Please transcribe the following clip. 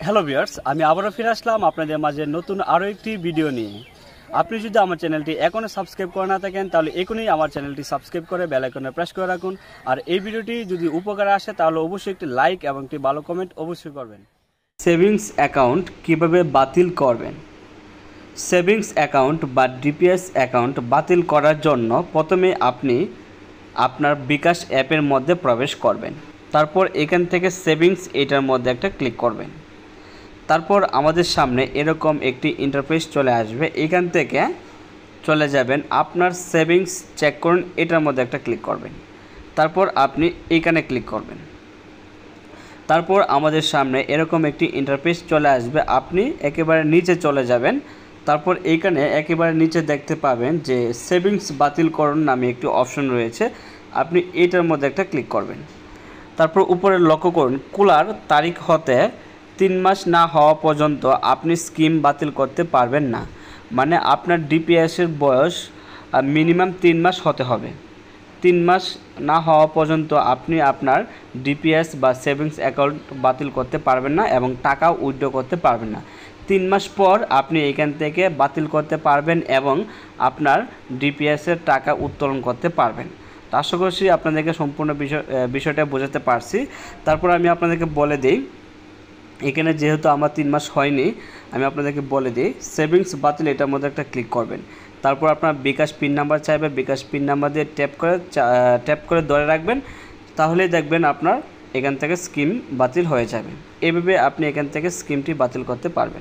Hello viewers, আমি আবারও ফিরে আসলাম আপনাদের মাঝে নতুন আরও একটি ভিডিও নিয়ে। আপনি যদি আমার চ্যানেলটি এখনও সাবস্ক্রাইব করে না থাকেন তাহলে এখনই আমার চ্যানেলটি সাবস্ক্রাইব করে বেল আইকনে প্রেস করে রাখুন। আর এই ভিডিওটি যদি উপকারে আসে তাহলে অবশ্যই একটি লাইক এবং একটি ভালো কমেন্ট অবশ্যই করবেন। সেভিংস অ্যাকাউন্ট কিভাবে বাতিল করবেন? সেভিংস অ্যাকাউন্ট বা ডিপিএস অ্যাকাউন্ট বাতিল করার জন্য প্রথমে আপনি আপনার বিকাশ অ্যাপের মধ্যে প্রবেশ করবেন। তারপর এখান থেকে সেভিংস এটার মধ্যে একটা ক্লিক করবেন। তারপর আমাদের সামনে এরকম একটি ইন্টারফেস চলে আসবে। এখান থেকে চলে যাবেন আপনার সেভিংস চেক করুন, এটার মধ্যে একটা ক্লিক করবেন। তারপর আপনি এইখানে ক্লিক করবেন। তারপর আমাদের সামনে এরকম একটি ইন্টারফেস চলে আসবে। আপনি একেবারে নিচে চলে যাবেন। তারপর এইখানে একেবারে নিচে দেখতে পাবেন যে সেভিংস বাতিল করুন নামে একটি অপশন রয়েছে, আপনি এটার মধ্যে একটা ক্লিক করবেন। তারপর উপরে লক্ষ্য করুন খোলার তারিখ হতে 3 মাস না হওয়া পর্যন্ত আপনি স্কিম বাতিল করতে পারবেন না। মানে আপনার ডিপিএসের বয়স মিনিমাম 3 মাস হতে হবে। 3 মাস না হওয়া পর্যন্ত আপনি আপনার ডিপিএস বা সেভিংস অ্যাকাউন্ট বাতিল করতে পারবেন না এবং টাকাও উইথড্র করতে পারবেন না। 3 মাস পর আপনি এখান থেকে বাতিল করতে পারবেন এবং আপনার ডিপিএসের টাকা উত্তোলন করতে পারবেন। তো আশা করছি আপনাদেরকে সম্পূর্ণ বিষয়টা বোঝাতে পারছি। তারপর আমি আপনাদেরকে বলে দিই, এখানে যেহেতু আমার 3 মাস হয়নি, আমি আপনাদেরকে বলে দিই সেভিংস বাতিল এটার মধ্যে একটা ক্লিক করবেন। তারপর আপনার বিকাশ পিন নাম্বার চাইবে, বিকাশ পিন নাম্বার দিয়ে ট্যাপ করে ধরে রাখবেন, তাহলেই দেখবেন আপনার এখান থেকে স্কিম বাতিল হয়ে যাবে। এভাবে আপনি এখান থেকে স্কিমটি বাতিল করতে পারবেন।